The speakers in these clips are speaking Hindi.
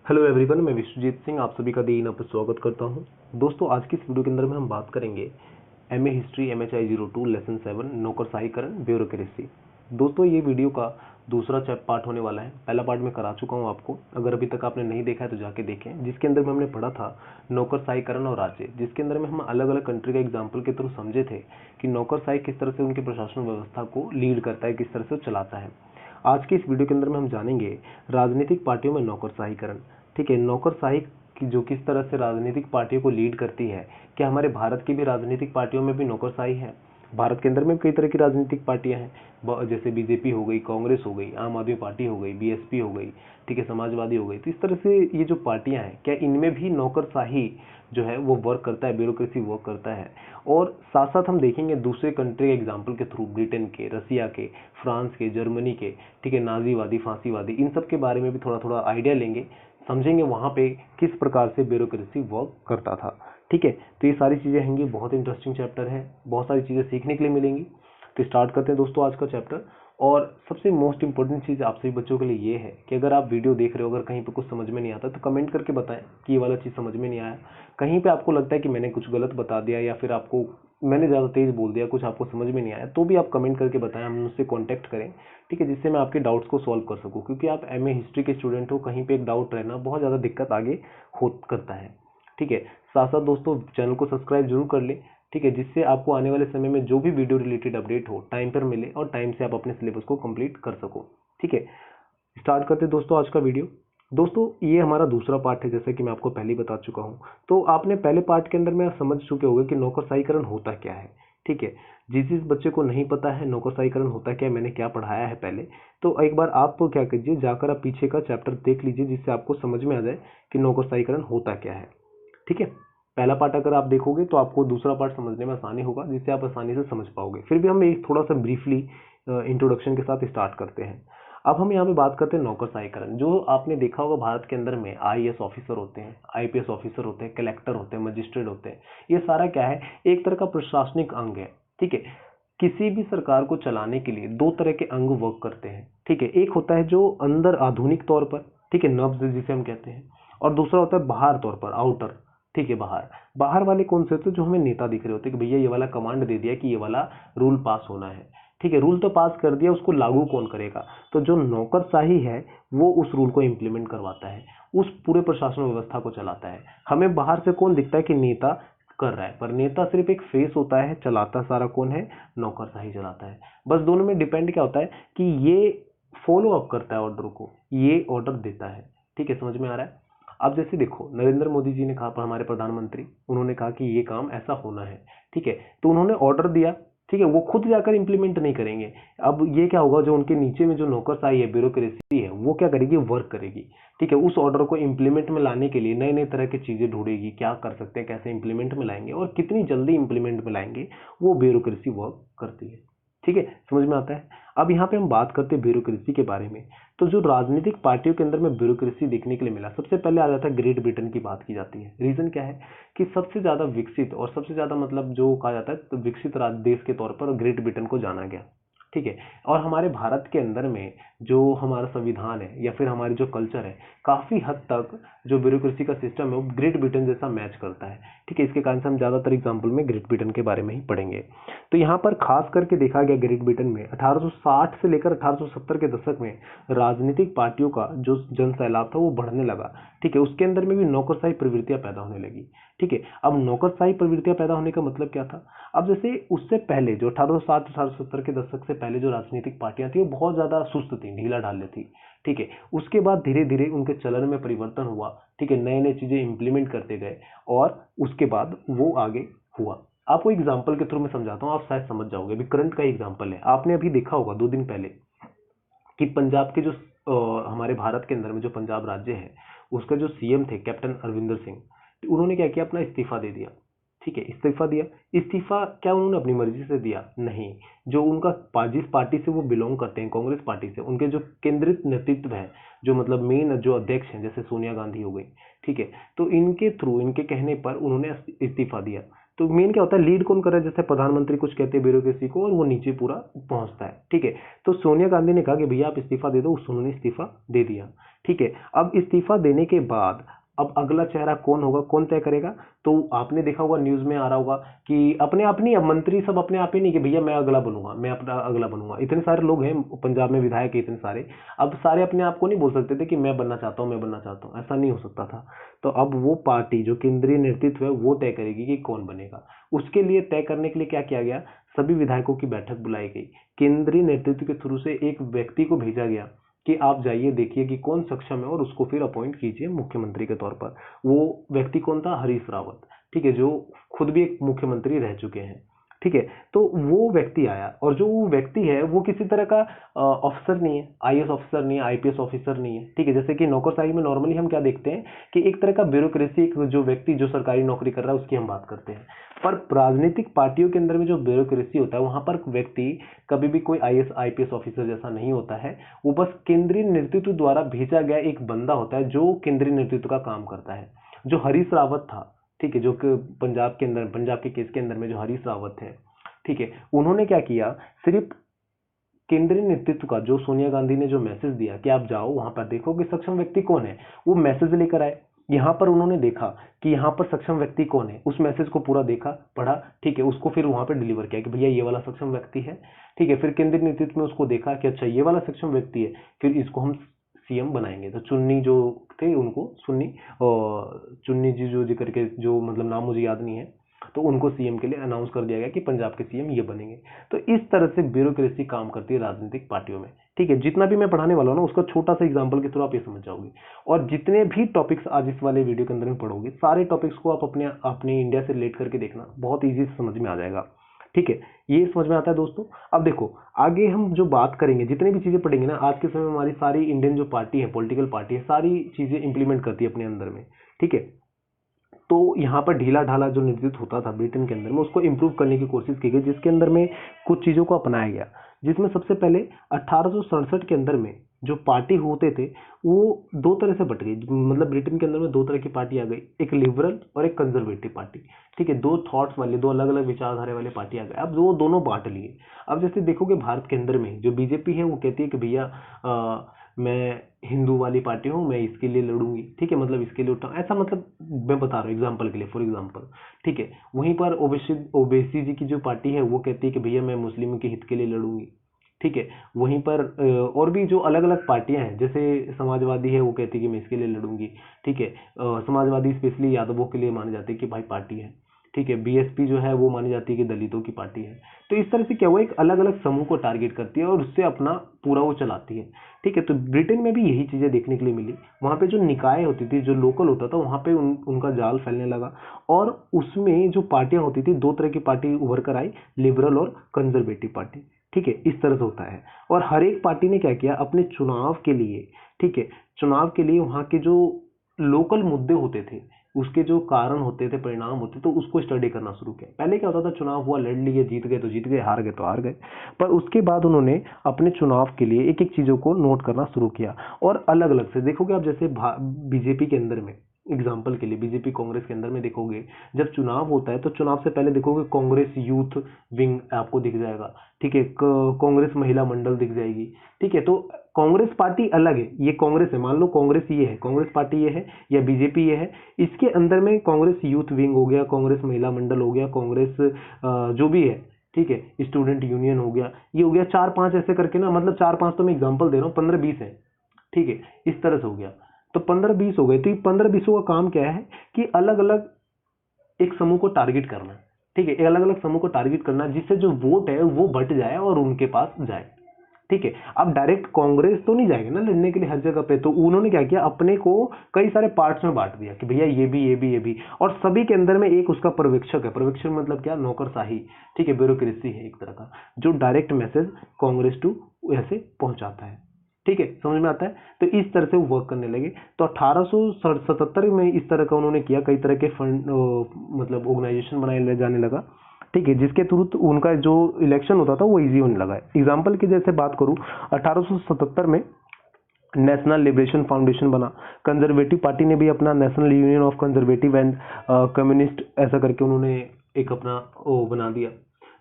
हेलो एवरीवन, मैं विश्वजीत सिंह आप सभी का दिन पर स्वागत करता हूं। दोस्तों, आज की इस वीडियो के अंदर में हम बात करेंगे एमए हिस्ट्री MHI 02 लेसन 7 नौकरशाहीकरण ब्यूरोक्रेसी। दोस्तों, ये वीडियो का दूसरा पार्ट होने वाला है। पहला पार्ट मैं करा चुका हूं आपको, अगर अभी तक आपने नहीं देखा है तो जाके देखें, जिसके अंदर में हमने पढ़ा था नौकरशाहीकरण और राज्य, जिसके अंदर में हम अलग अलग कंट्री का एग्जाम्पल के थ्रू समझे थे कि नौकरशाही किस तरह से उनकी प्रशासन व्यवस्था को लीड करता है, किस तरह से चलाता है। आज की इस वीडियो के अंदर में हम जानेंगे राजनीतिक पार्टियों में नौकरशाहीकरण। ठीक है, नौकरशाही की जो किस तरह से राजनीतिक पार्टियों को लीड करती है। क्या हमारे भारत की भी राजनीतिक पार्टियों में भी नौकरशाही है? भारत के अंदर में कई तरह की राजनीतिक पार्टियां हैं, जैसे बीजेपी हो गई, कांग्रेस हो गई, आम आदमी पार्टी हो गई, बीएसपी हो गई, ठीक है, समाजवादी हो गई। तो इस तरह से ये जो पार्टियां हैं, क्या इनमें भी नौकरशाही जो है वो वर्क करता है, ब्यूरोक्रेसी वर्क करता है? और साथ साथ हम देखेंगे दूसरे कंट्री के एग्जाम्पल के थ्रू, ब्रिटेन के, रसिया के, फ्रांस के, जर्मनी के, ठीक है, नाजीवादी, फांसीवादी, इन सब के बारे में भी थोड़ा थोड़ा आइडिया लेंगे, समझेंगे वहां पे किस प्रकार से ब्यूरोक्रेसी वर्क करता था। ठीक है, तो ये सारी चीजें होंगी, बहुत इंटरेस्टिंग चैप्टर है, बहुत सारी चीजें सीखने के लिए मिलेंगी। तो स्टार्ट करते हैं दोस्तों आज का चैप्टर। और सबसे मोस्ट इंपॉर्टेंट चीज आप सभी बच्चों के लिए ये है कि अगर आप वीडियो देख रहे हो, अगर कहीं पे कुछ समझ में नहीं आता तो कमेंट करके बताएं कि ये वाला चीज समझ में नहीं आया। कहीं पे आपको लगता है कि मैंने कुछ गलत बता दिया या फिर आपको मैंने ज़्यादा तेज बोल दिया, कुछ आपको समझ में नहीं आया, तो भी आप कमेंट करके बताएं, हम मुझसे कांटेक्ट करें, ठीक है, जिससे मैं आपके डाउट्स को सॉल्व कर सकूं। क्योंकि आप एमए हिस्ट्री के स्टूडेंट हो, कहीं पे एक डाउट रहना बहुत ज़्यादा दिक्कत आगे हो करता है। ठीक है, साथ साथ दोस्तों चैनल को सब्सक्राइब जरूर कर लें, ठीक है, जिससे आपको आने वाले समय में जो भी वीडियो रिलेटेड अपडेट हो टाइम पर मिले और टाइम से आप अपने सिलेबस को कंप्लीट कर सको। ठीक है, स्टार्ट करते दोस्तों आज का वीडियो। दोस्तों, ये हमारा दूसरा पार्ट है, जैसे कि मैं आपको पहले ही बता चुका हूं। तो आपने पहले पार्ट के अंदर में समझ चुके होंगे कि नौकरशाहीकरण होता क्या है। ठीक है, जिस बच्चे को नहीं पता है नौकरशाहीकरण होता क्या है, मैंने क्या पढ़ाया है पहले, तो एक बार आप क्या कीजिए, जाकर आप पीछे का चैप्टर देख लीजिए, जिससे आपको समझ में आ जाए कि नौकरशाहीकरण होता क्या है। ठीक है, पहला पार्ट अगर आप देखोगे तो आपको दूसरा पार्ट समझने में आसानी होगा, जिससे आप आसानी से समझ पाओगे। फिर भी हम एक थोड़ा सा ब्रीफली इंट्रोडक्शन के साथ स्टार्ट करते हैं। अब हम यहाँ पे बात करते हैं नौकरशाहीकरण। जो आपने देखा होगा भारत के अंदर में आईएएस ऑफिसर होते हैं, आईपीएस ऑफिसर होते हैं, कलेक्टर होते हैं, मजिस्ट्रेट होते हैं, ये सारा क्या है, एक तरह का प्रशासनिक अंग है। ठीक है, किसी भी सरकार को चलाने के लिए दो तरह के अंग वर्क करते हैं। ठीक है, एक होता है जो अंदर आधुनिक तौर पर, ठीक है, नब्ज जिसे हम कहते हैं, और दूसरा होता है बाहर तौर पर, आउटर। ठीक है, बाहर बाहर वाले कौन से होते हैं? जो हमें नेता दिख रहे होते हैं कि भैया ये वाला कमांड दे दिया कि ये वाला रूल पास होना है। ठीक है, रूल तो पास कर दिया, उसको लागू कौन करेगा? तो जो नौकरशाही है वो उस रूल को इंप्लीमेंट करवाता है, उस पूरे प्रशासन व्यवस्था को चलाता है। हमें बाहर से कौन दिखता है कि नेता कर रहा है, पर नेता सिर्फ एक फेस होता है, चलाता सारा कौन है? नौकरशाही चलाता है। बस दोनों में डिपेंड क्या होता है कि ये फॉलो अप करता है ऑर्डर को, ये ऑर्डर देता है। ठीक है, समझ में आ रहा है? अब जैसे देखो, नरेंद्र मोदी जी ने कहा, पर हमारे प्रधानमंत्री, उन्होंने कहा कि ये काम ऐसा होना है। ठीक है, तो उन्होंने ऑर्डर दिया, ठीक है, वो खुद जाकर इंप्लीमेंट नहीं करेंगे। अब ये क्या होगा, जो उनके नीचे में जो नौकरशाही है, ब्यूरोक्रेसी है, वो क्या करेगी? वर्क करेगी। ठीक है, उस ऑर्डर को इंप्लीमेंट में लाने के लिए नए नए तरह की चीजें ढूंढेगी, क्या कर सकते हैं, कैसे इंप्लीमेंट में लाएंगे और कितनी जल्दी इंप्लीमेंट में लाएंगे, वो ब्यूरोक्रेसी वर्क करती है। ठीक है, समझ में आता है? अब यहाँ पे हम बात करते हैं ब्यूरोक्रेसी के बारे में। तो जो राजनीतिक पार्टियों के अंदर में ब्यूरोक्रेसी देखने के लिए मिला, सबसे पहले आ जाता है ग्रेट ब्रिटेन की बात की जाती है। रीजन क्या है कि सबसे ज्यादा विकसित और सबसे ज्यादा मतलब जो कहा जाता है तो विकसित देश के तौर पर ग्रेट ब्रिटेन को जाना गया। ठीक है, और हमारे भारत के अंदर में जो हमारा संविधान है या फिर हमारी जो कल्चर है, काफी हद तक जो ब्यूरोक्रेसी का सिस्टम है वो ग्रेट ब्रिटेन जैसा मैच करता है। ठीक है, इसके कारण से हम ज्यादातर एग्जाम्पल में ग्रेट ब्रिटेन के बारे में ही पढ़ेंगे। तो यहाँ पर खास करके देखा गया ग्रेट ब्रिटेन में 1860 से लेकर 1870 के दशक में राजनीतिक पार्टियों का जो जन सैलाब था वो बढ़ने लगा। ठीक है, उसके अंदर में भी नौकरशाही प्रवृत्तियां पैदा होने लगी। ठीक है, अब नौकरशाही प्रवृत्तियां पैदा होने का मतलब क्या था? अब जैसे उससे पहले जो 1860 1870 के दशक से पहले जो राजनीतिक पार्टियां थी वो बहुत ज्यादा सुस्त थी, ढीला ढाले थी। ठीक है, उसके बाद धीरे धीरे उनके चलन में परिवर्तन हुआ। ठीक है, नए नए चीजें इंप्लीमेंट करते गए और उसके बाद वो आगे हुआ। आपको एग्जाम्पल के थ्रू मैं समझाता हूँ, आप शायद समझ जाओगे। अभी करंट का एग्जाम्पल है, आपने अभी देखा होगा 2 दिन पहले कि पंजाब के जो हमारे भारत के अंदर में जो पंजाब राज्य है, उसका जो सीएम थे कैप्टन अरविंदर सिंह, उन्होंने क्या किया? अपना इस्तीफा दे दिया। ठीक है, इस्तीफा दिया। इस्तीफा क्या उन्होंने अपनी मर्जी से दिया? नहीं, जो उनका जिस पार्टी से वो बिलोंग करते हैं, कांग्रेस पार्टी से, उनके जो केंद्रित नेतृत्व है, जो मतलब मेन जो अध्यक्ष हैं, जैसे सोनिया गांधी हो गई, ठीक है, तो इनके थ्रू, इनके कहने पर उन्होंने इस्तीफा दिया। तो मेन क्या होता है, लीड कौन कर रहा है, जैसे प्रधानमंत्री कुछ कहते हैं ब्यूरोक्रेसी को और वो नीचे पूरा पहुंचता है। ठीक है, तो सोनिया गांधी ने कहा कि भैया आप इस्तीफा दे दो, उन्होंने इस्तीफा दे दिया। ठीक है, अब इस्तीफा देने के बाद अब अगला चेहरा कौन होगा, कौन तय करेगा? तो आपने देखा होगा, न्यूज में आ रहा होगा कि अपने आप नहीं, अब मंत्री सब अपने आप ही नहीं कि भैया मैं अगला बनूंगा, मैं अपना अगला बनूंगा। इतने सारे लोग हैं पंजाब में, विधायक है इतने सारे, अब सारे अपने आप को नहीं बोल सकते थे कि मैं बनना चाहता हूँ, मैं बनना चाहता हूँ, ऐसा नहीं हो सकता था। तो अब वो पार्टी जो केंद्रीय नेतृत्व है वो तय करेगी कि कौन बनेगा। उसके लिए तय करने के लिए क्या किया गया, सभी विधायकों की बैठक बुलाई गई, केंद्रीय नेतृत्व के थ्रू से एक व्यक्ति को भेजा गया कि आप जाइए देखिए कि कौन सक्षम है और उसको फिर अपॉइंट कीजिए मुख्यमंत्री के तौर पर। वो व्यक्ति कौन था, हरीश रावत। ठीक है, जो खुद भी एक मुख्यमंत्री रह चुके हैं। ठीक है, तो वो व्यक्ति आया और जो वो व्यक्ति है वो किसी तरह का ऑफिसर नहीं है, आईएएस ऑफिसर नहीं है, आईपीएस ऑफिसर नहीं है। ठीक है, जैसे कि नौकरशाही में नॉर्मली हम क्या देखते हैं कि एक तरह का ब्यूरोक्रेसी, जो व्यक्ति जो सरकारी नौकरी कर रहा है उसकी हम बात करते हैं। पर राजनीतिक पार्टियों के अंदर में जो ब्यूरोक्रेसी होता है वहां पर व्यक्ति कभी भी कोई आईएएस आईपीएस ऑफिसर जैसा नहीं होता है। वो बस केंद्रीय नेतृत्व द्वारा भेजा गया एक बंदा होता है जो केंद्रीय नेतृत्व का काम करता है। जो हरीश रावत था, ठीक है, जो कि पंजाब के अंदर, पंजाब के केस के अंदर में जो हरीश रावत है, ठीक है, उन्होंने क्या किया, सिर्फ केंद्रीय नेतृत्व का जो सोनिया गांधी ने जो मैसेज दिया कि आप जाओ वहां पर देखो कि सक्षम व्यक्ति कौन है, वो मैसेज लेकर आए। यहाँ पर उन्होंने देखा कि यहाँ पर सक्षम व्यक्ति कौन है, उस मैसेज को पूरा देखा, पढ़ा। ठीक है, उसको फिर वहां पर डिलीवर किया कि भैया ये वाला सक्षम व्यक्ति है। ठीक है, फिर केंद्रीय नेतृत्व में उसको देखा कि अच्छा ये वाला सक्षम व्यक्ति है, फिर इसको हम सीएम बनाएंगे। तो चुन्नी जो थे उनको चुन्नी जी जो जिक्र के, जो मतलब नाम मुझे याद नहीं है, तो उनको सीएम के लिए अनाउंस कर दिया गया कि पंजाब के सीएम ये बनेंगे। तो इस तरह से ब्यूरोक्रेसी काम करती है राजनीतिक पार्टियों में। ठीक है, जितना भी मैं पढ़ाने वाला हूं ना उसका छोटा सा एग्जांपल के थ्रू आप ये समझ जाओगे। और जितने भी टॉपिक्स आज इस वाले वीडियो के अंदर में पढ़ोगे, सारे टॉपिक्स को आप अपने इंडिया से रिलेट करके देखना, बहुत ईजी से समझ में आ जाएगा। ठीक है, ये समझ में आता है दोस्तों। अब देखो आगे हम जो बात करेंगे, जितनी भी चीजें पढ़ेंगे ना, आज के समय में हमारी सारी इंडियन जो पार्टी है, पॉलिटिकल पार्टी है, सारी चीजें इंप्लीमेंट करती है अपने अंदर में। ठीक है, तो यहाँ पर ढीला ढाला जो नेतृत्व होता था ब्रिटेन के अंदर में, उसको इंप्रूव करने की कोशिश की गई, जिसके अंदर में कुछ चीजों को अपनाया गया। जिसमें सबसे पहले 1867 के अंदर में जो पार्टी होते थे वो दो तरह से बट गई, मतलब ब्रिटेन के अंदर में दो तरह की पार्टी आ गई, एक लिबरल और एक कंजर्वेटिव पार्टी। ठीक है, दो थॉट्स वाले, दो अलग अलग विचारधारा वाले पार्टी आ गए। अब वो दोनों बांट लिए। अब जैसे देखोगे भारत के अंदर में जो बीजेपी है वो कहती है कि भैया मैं हिंदू वाली पार्टी हूँ, मैं इसके लिए लड़ूंगी। ठीक है, मतलब इसके लिए उठा, ऐसा मतलब मैं बता रहा हूँ एग्जाम्पल के लिए, फॉर एग्जाम्पल। ठीक है, वहीं पर ओवैसी जी की जो पार्टी है वो कहती है कि भैया मैं मुस्लिम के हित के लिए लड़ूंगी। ठीक है, वहीं पर और भी जो अलग अलग पार्टियां हैं, जैसे समाजवादी है वो कहती है कि मैं इसके लिए लड़ूंगी। ठीक है, समाजवादी स्पेशली यादवों के लिए माने जाते हैं कि भाई पार्टी है। ठीक है, बीएसपी जो है वो मानी जाती है कि दलितों की पार्टी है। तो इस तरह से क्या हुआ, एक अलग अलग समूह को टारगेट करती है और उससे अपना पूरा वो चलाती है। ठीक है, तो ब्रिटेन में भी यही चीजें देखने के लिए मिली। वहां पे जो निकाय होती थी, जो लोकल होता था, वहां पे उनका जाल फैलने लगा और उसमें जो पार्टियां होती थी, दो तरह की पार्टी उभर कर आई, लिबरल और कंजर्वेटिव पार्टी। ठीक है, इस तरह से होता है। और हर एक पार्टी ने क्या किया, अपने चुनाव के लिए, ठीक है, चुनाव के लिए वहां के जो लोकल मुद्दे होते थे, उसके जो कारण होते थे, परिणाम होते, तो उसको स्टडी करना शुरू किया। पहले क्या होता था, चुनाव हुआ, लड़ लिए, जीत गए तो जीत गए, हार गए तो हार गए। पर उसके बाद उन्होंने अपने चुनाव के लिए एक एक चीजों को नोट करना शुरू किया और अलग अलग से देखोगे आप। जैसे बीजेपी के अंदर में, एग्जाम्पल के लिए बीजेपी कांग्रेस के अंदर में देखोगे, जब चुनाव होता है तो चुनाव से पहले देखोगे कांग्रेस यूथ विंग आपको दिख जाएगा। ठीक है, कांग्रेस महिला मंडल दिख जाएगी। ठीक है, तो कांग्रेस पार्टी अलग है, ये कांग्रेस है, मान लो कांग्रेस ये है, कांग्रेस पार्टी ये है या बीजेपी ये है, इसके अंदर में कांग्रेस यूथ विंग हो गया, कांग्रेस महिला मंडल हो गया, कांग्रेस जो भी है, ठीक है, स्टूडेंट यूनियन हो गया, ये हो गया, 4-5 ऐसे करके ना, मतलब 4-5 तो मैं एग्जाम्पल दे रहा हूँ, 15-20 है। ठीक है, इस तरह से हो गया, तो 15-20 हो गए। तो 15-20 का काम क्या है कि अलग अलग एक समूह को टारगेट करना। ठीक है, एक अलग अलग समूह को टारगेट करना जिससे जो वोट है वो बट जाए और उनके पास जाए। ठीक है, अब डायरेक्ट कांग्रेस तो नहीं जाएगी ना लड़ने के लिए हर जगह पे, तो उन्होंने क्या किया, अपने को कई सारे पार्ट्स में बांट दिया कि भैया ये भी ये भी ये भी, और सभी के अंदर में एक उसका पर्यवेक्षक है। पर्यवेक्षक मतलब क्या, नौकरशाही। ठीक है, ब्यूरोक्रेसी है एक तरह का, जो डायरेक्ट मैसेज कांग्रेस टू ऐसे पहुंचाता है। ठीक है, समझ में आता है। तो इस तरह से वो वर्क करने लगे। तो 1877 में इस तरह का उन्होंने किया, कई तरह के फंड मतलब ऑर्गेनाइजेशन बनाए जाने लगा। ठीक है, जिसके थ्रू उनका जो इलेक्शन होता था वो इजी होने लगा है। एग्जाम्पल की जैसे बात करूं, 1877 में नेशनल लिबरेशन फाउंडेशन बना। कंजर्वेटिव पार्टी ने भी अपना national union of conservative and communist ऐसा करके उन्होंने एक अपना वो बना दिया,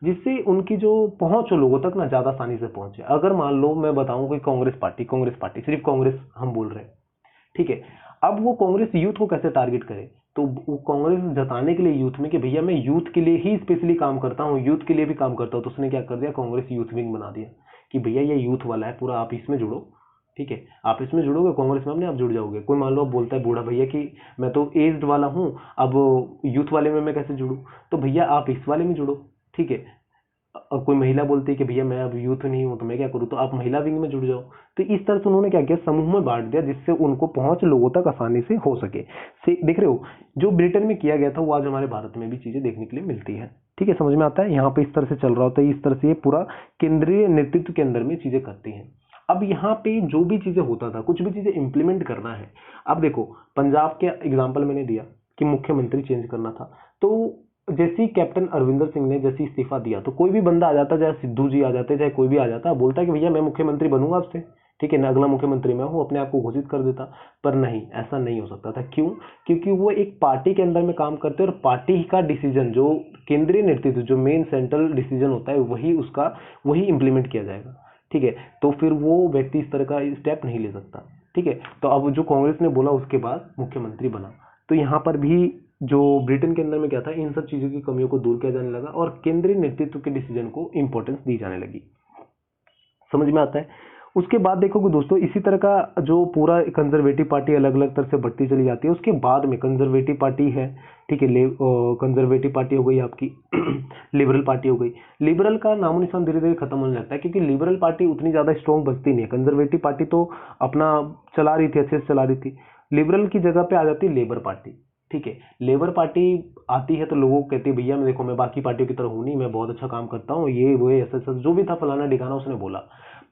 जिससे उनकी जो पहुंच हो लोगों तक ना ज्यादा आसानी से पहुंचे। अगर मान लो मैं बताऊं कि कांग्रेस पार्टी सिर्फ कांग्रेस हम बोल रहे हैं, ठीक है, अब वो कांग्रेस यूथ को कैसे टारगेट करे, तो वो कांग्रेस जताने के लिए यूथ में कि भैया मैं यूथ के लिए ही स्पेशली काम करता हूँ, यूथ के लिए भी काम करता हूँ, तो उसने क्या कर दिया, कांग्रेस यूथ विंग बना दिया कि भैया ये यूथ वाला है पूरा, आप इसमें जुड़ो, ठीक है, आप इसमें जुड़ोगे कांग्रेस में, अपने आप जुड़ जाओगे। कोई मान लो अब बोलता है बूढ़ा भैया कि मैं तो एज्ड वाला हूँ, अब यूथ वाले में मैं कैसे जुड़ूं, तो भैया आप इस वाले में जुड़ो, ठीक है। और कोई महिला बोलती है कि भैया मैं अब यूथ नहीं हूं तो मैं क्या करूं, तो आप महिला विंग में जुड़ जाओ। तो इस तरह से उन्होंने क्या किया, समूह में बांट दिया, जिससे उनको पहुंच लोगों तक आसानी से हो सके। देख रहे हो, जो ब्रिटेन में किया गया था वो आज हमारे भारत में भी चीजें देखने के लिए मिलती है, ठीक है, समझ में आता है। यहाँ पे इस तरह से चल रहा होता है, इस तरह से ये पूरा केंद्रीय नेतृत्व के अंदर में चीजें करती हैं। अब यहाँ पे जो भी चीजें होता था, कुछ भी चीजें इंप्लीमेंट करना है, अब देखो पंजाब के एग्जाम्पल मैंने दिया कि मुख्यमंत्री चेंज करना था, तो जैसे ही कैप्टन अरविंदर सिंह ने जैसे इस्तीफा दिया, तो कोई भी बंदा आ जाता, चाहे सिद्धू जी आ जाते, चाहे कोई भी आ जाता, बोलता है कि भैया मैं मुख्यमंत्री बनूंगा आपसे, ठीक है ना, अगला मुख्यमंत्री मैं हूं, अपने आप को घोषित कर देता। पर नहीं, ऐसा नहीं हो सकता था। क्यों? क्योंकि वो एक पार्टी के अंदर में काम करते हैं और पार्टी का डिसीजन, जो केंद्रीय नेतृत्व, जो मेन सेंट्रल डिसीजन होता है, वही इंप्लीमेंट किया जाएगा, ठीक है। तो फिर वो व्यक्ति इस तरह का स्टेप नहीं ले सकता, ठीक है। तो अब जो कांग्रेस ने बोला उसके बाद मुख्यमंत्री बना, तो यहाँ पर भी जो ब्रिटेन के अंदर में क्या था, इन सब चीजों की कमियों को दूर किया जाने लगा और केंद्रीय नेतृत्व के डिसीजन को इंपॉर्टेंस दी जाने लगी। समझ में आता है। उसके बाद देखोगे दोस्तों, इसी तरह का जो पूरा कंजर्वेटिव पार्टी अलग अलग तरह से बढ़ती चली जाती है। उसके बाद में कंजर्वेटिव पार्टी है, ठीक है, कंजर्वेटिव पार्टी हो गई आपकी लिबरल पार्टी हो गई। लिबरल का नामो निशान धीरे धीरे खत्म होने लगता है, क्योंकि लिबरल पार्टी उतनी ज्यादा स्ट्रॉन्ग बचती नहीं है। कंजर्वेटिव पार्टी तो अपना चला रही थी, अच्छे से चला रही थी। लिबरल की जगह पे आ जाती है लेबर पार्टी, ठीक है। लेबर पार्टी आती है तो लोगों को कहती है भैया मैं देखो, मैं बाकी पार्टियों की तरह हूं नहीं, मैं बहुत अच्छा काम करता हूँ, ये वो ऐसा ऐसा जो भी था फलाना ढिकाना उसने बोला।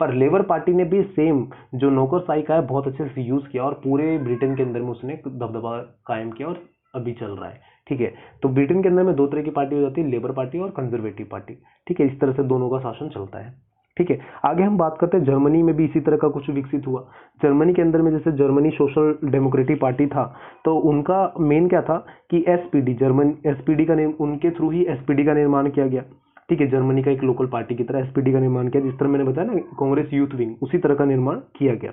पर लेबर पार्टी ने भी सेम जो नौकरशाही का है बहुत अच्छे से यूज किया और पूरे ब्रिटेन के अंदर में उसने दबदबा कायम किया और अभी चल रहा है, ठीक है। तो ब्रिटेन के अंदर में दो तरह की पार्टी हो जाती है, लेबर पार्टी और कंजर्वेटिव पार्टी, ठीक है। इस तरह से दोनों का शासन चलता है, ठीक है। आगे हम बात करते हैं, जर्मनी में भी इसी तरह का कुछ विकसित हुआ। जर्मनी के अंदर में जैसे जर्मनी सोशल डेमोक्रेटिक पार्टी था, तो उनका मेन क्या था कि एसपीडी, जर्मन एसपीडी का उनके थ्रू ही एसपीडी का निर्माण किया गया, ठीक है। जर्मनी का एक लोकल पार्टी की तरह एसपीडी का निर्माण किया, जिस तरह मैंने बताया ना कांग्रेस यूथ विंग, उसी तरह का निर्माण किया गया।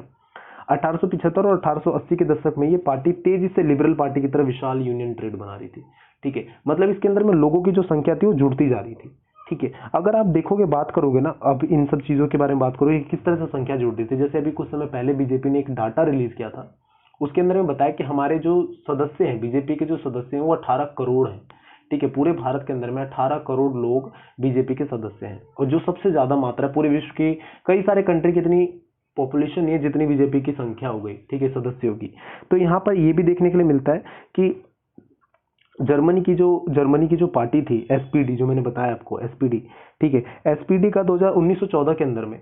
1875 और 1880 के दशक में ये पार्टी तेजी से लिबरल पार्टी की तरह विशाल यूनियन ट्रेड बना रही थी, ठीक है। मतलब इसके अंदर में लोगों की जो संख्या थी वो जुड़ती जा रही थी, ठीक है। अगर आप देखोगे, बात करोगे ना, अब इन सब चीजों के बारे में बात करोगे किस तरह से संख्या जुड़ती थी। जैसे अभी कुछ समय पहले बीजेपी ने एक डाटा रिलीज किया था, उसके अंदर में बताया कि हमारे जो सदस्य हैं, बीजेपी के जो सदस्य हैं वो 18 करोड़ हैं, ठीक है। पूरे भारत के अंदर में 18 करोड़ लोग बीजेपी के सदस्य हैं, और जो सबसे ज्यादा मात्रा पूरे विश्व की कई सारे कंट्री की इतनी पॉपुलेशन नहीं है जितनी बीजेपी की संख्या हो गई, ठीक है, सदस्यों की। तो यहाँ पर ये भी देखने के लिए मिलता है कि जर्मनी की जो पार्टी थी एसपीडी, जो मैंने बताया आपको एसपीडी, ठीक है। एसपीडी का 1914 के अंदर में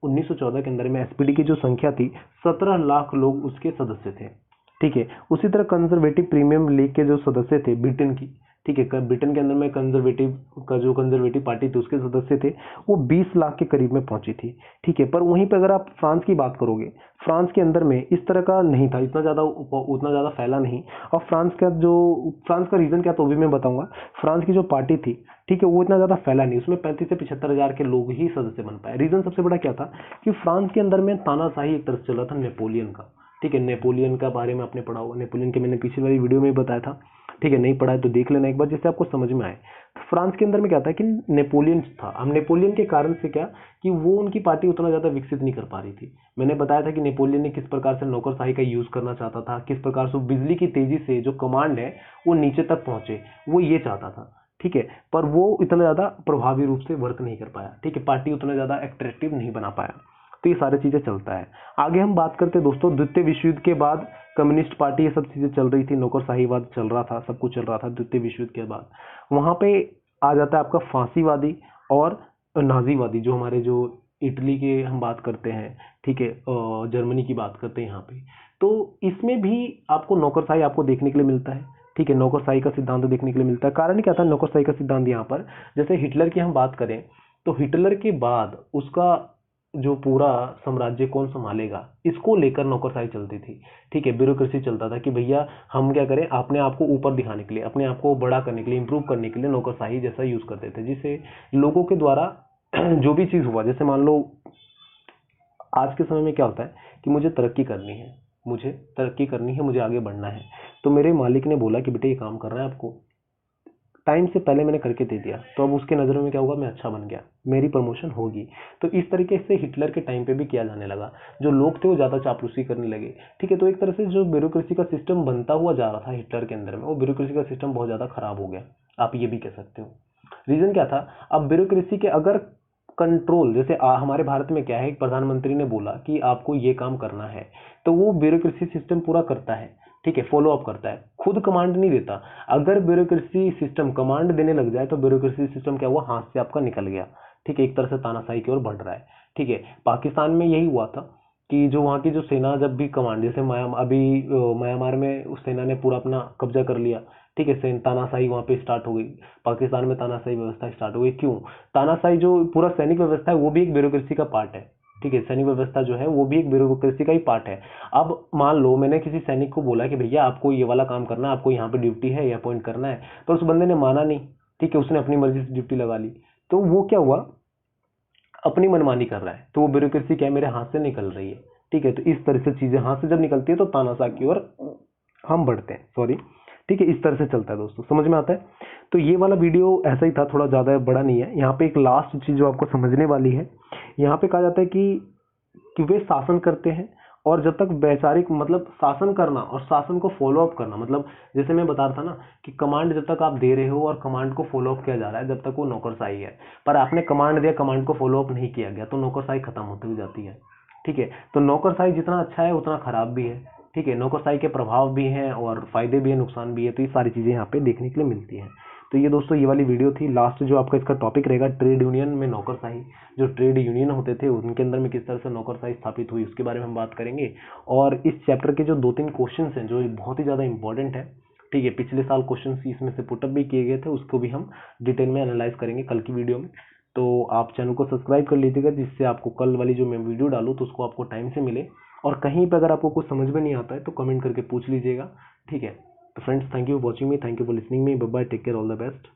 1914 के अंदर में एसपीडी की जो संख्या थी 17 लाख लोग उसके सदस्य थे, ठीक है। उसी तरह कंजर्वेटिव प्रीमियम लीग के जो सदस्य थे ब्रिटेन की, ठीक है, ब्रिटेन के अंदर में कंजर्वेटिव पार्टी थी उसके सदस्य थे, वो 20 लाख के करीब में पहुंची थी, ठीक है। पर वहीं पे अगर आप फ्रांस की बात करोगे, फ्रांस के अंदर में इस तरह का नहीं था, उतना ज्यादा फैला नहीं। और फ्रांस का रीजन क्या, तो भी मैं बताऊंगा। फ्रांस की जो पार्टी थी, ठीक है, वो इतना ज्यादा फैला नहीं, उसमें 35 से 75 हजार के लोग ही सदस्य बन पाए। रीजन सबसे बड़ा क्या था कि फ्रांस के अंदर में तानाशाही एक तरफ चल रहा था नेपोलियन का, ठीक है। नेपोलियन का बारे में आपने पढ़ा होगा, नेपोलियन के मैंने पिछली वाली वीडियो में भी बताया था, ठीक है। नहीं पढ़ा है तो देख लेना एक बार, जिससे आपको समझ में आए। फ्रांस के अंदर में क्या था कि नेपोलियन था। हम नेपोलियन के कारण से क्या कि वो उनकी पार्टी उतना ज्यादा विकसित नहीं कर पा रही थी। मैंने बताया था कि नेपोलियन ने किस प्रकार से नौकरशाही का यूज करना चाहता था, किस प्रकार से बिजली की तेजी से जो कमांड है वो नीचे तक पहुंचे, वो ये चाहता था, ठीक है। पर वो इतना ज्यादा प्रभावी रूप से वर्क नहीं कर पाया, ठीक है, पार्टी उतना ज्यादा एट्रैक्टिव नहीं बना पाया। तो ये सारी चीजें चलता है। आगे हम बात करते हैं दोस्तों, द्वितीय विश्व युद्ध के बाद कम्युनिस्ट पार्टी, ये सब चीजें चल रही थी, नौकरशाहीवाद चल रहा था, सब कुछ चल रहा था। द्वितीय विश्व युद्ध के बाद वहां पे आ जाता है आपका फांसीवादी और नाजीवादी, जो हमारे जो इटली के हम बात करते हैं, ठीक है, जर्मनी की बात करते हैं यहाँ पे। तो इसमें भी आपको नौकरशाही आपको देखने के लिए मिलता है, ठीक है। नौकरशाही का सिद्धांत देखने के लिए मिलता है। कारण क्या था नौकरशाही का सिद्धांत यहाँ पर, जैसे हिटलर की हम बात करें तो हिटलर के बाद उसका जो पूरा साम्राज्य कौन संभालेगा, इसको लेकर नौकरशाही चलती थी। ठीक है, ब्यूरोक्रेसी चलता था कि भैया हम क्या करें, अपने आप को ऊपर दिखाने के लिए, अपने आप को बड़ा करने के लिए, इंप्रूव करने के लिए नौकरशाही जैसा यूज करते थे, जिससे लोगों के द्वारा जो भी चीज हुआ, जैसे मान लो आज के समय में क्या होता है कि मुझे तरक्की करनी है, मुझे तरक्की करनी है, मुझे आगे बढ़ना है, तो मेरे मालिक ने बोला कि बेटे ये काम करना है आपको, टाइम से पहले मैंने करके दे दिया, तो अब उसके नज़रों में क्या होगा, मैं अच्छा बन गया, मेरी प्रमोशन होगी। तो इस तरीके से हिटलर के टाइम पे भी किया जाने लगा, जो लोग थे वो ज़्यादा चापलूसी करने लगे। ठीक है, तो एक तरह से जो ब्यूरोक्रेसी का सिस्टम बनता हुआ जा रहा था हिटलर के अंदर में, वो ब्यूरोक्रेसी का सिस्टम बहुत ज़्यादा खराब हो गया, आप ये भी कह सकते हो। रीज़न क्या था, अब ब्यूरोक्रेसी के अगर कंट्रोल, जैसे हमारे भारत में क्या है, प्रधानमंत्री ने बोला कि आपको ये काम करना है, तो वो ब्यूरोक्रेसी सिस्टम पूरा करता है। ठीक है, फॉलो अप करता है, खुद कमांड नहीं देता। अगर ब्यूरोक्रेसी सिस्टम कमांड देने लग जाए तो ब्यूरोक्रेसी सिस्टम क्या हुआ, हाथ से आपका निकल गया। ठीक है, एक तरह से तानाशाही की ओर बढ़ रहा है। ठीक है, पाकिस्तान में यही हुआ था कि जो वहाँ की जो सेना जब भी कमांड, जैसे म्यांमार में उस सेना ने पूरा अपना कब्जा कर लिया। ठीक है, तानाशाही वहाँ पे स्टार्ट हो गई, पाकिस्तान में तानाशाही व्यवस्था स्टार्ट हो गई। क्यों, तानाशाही जो पूरा सैनिक व्यवस्था है वो भी एक ब्यूरोक्रेसी का पार्ट है। ठीक है, सैनिक व्यवस्था जो है वो भी एक ब्यूरोक्रेसी का ही पार्ट है। अब मान लो मैंने किसी सैनिक को बोला कि भैया आपको ये वाला काम करना है, आपको यहाँ पे ड्यूटी है, ये अपॉइंट करना है, पर उस बंदे ने माना नहीं। ठीक है, उसने अपनी मर्जी से ड्यूटी लगा ली, तो वो क्या हुआ, अपनी मनमानी कर रहा है, तो वो ब्यूरोक्रेसी क्या है, मेरे हाथ से निकल रही है। ठीक है, तो इस तरह से चीजें हाथ से जब निकलती है तो तानाशाह की ओर हम बढ़ते हैं, सॉरी। ठीक है, इस तरह से चलता है दोस्तों, समझ में आता है। तो ये वाला वीडियो ऐसा ही था, थोड़ा ज़्यादा बड़ा नहीं है। यहाँ पे एक लास्ट चीज़ जो आपको समझने वाली है, यहाँ पे कहा जाता है कि वे शासन करते हैं, और जब तक वैचारिक मतलब शासन करना और शासन को फॉलो अप करना, मतलब जैसे मैं बता रहा था ना कि कमांड जब तक आप दे रहे हो और कमांड को फॉलो अप किया जा रहा है, जब तक वो नौकरशाही है। पर आपने कमांड दिया, कमांड को फॉलो अप नहीं किया गया, तो नौकरशाही खत्म होती हुई जाती है। ठीक है, तो नौकरशाही जितना अच्छा है उतना खराब भी है। ठीक है, नौकरशाही के प्रभाव भी हैं और फायदे भी हैं, नुकसान भी है, तो ये सारी चीजें यहाँ पे देखने के लिए मिलती हैं। तो ये दोस्तों ये वाली वीडियो थी। लास्ट जो आपका इसका टॉपिक रहेगा, ट्रेड यूनियन में नौकरशाही, जो ट्रेड यूनियन होते थे उनके अंदर में किस तरह से नौकरशाही स्थापित हुई, उसके बारे में हम बात करेंगे। और इस चैप्टर के जो 2-3 क्वेश्चन हैं जो बहुत ही ज़्यादा इंपॉर्टेंट है। ठीक है, पिछले साल क्वेश्चन इसमें से पुटअप भी किए गए थे, उसको भी हम डिटेल में एनालाइज करेंगे कल की वीडियो में। तो आप चैनल को सब्सक्राइब कर लीजिएगा, जिससे आपको कल वाली जो मैं वीडियो डालूँ तो उसको आपको टाइम से मिले। और कहीं पर अगर आपको कुछ समझ में नहीं आता है तो कमेंट करके पूछ लीजिएगा। ठीक है, तो friends, thank you for watching me, thank you for listening me, bye bye, take care, all the best.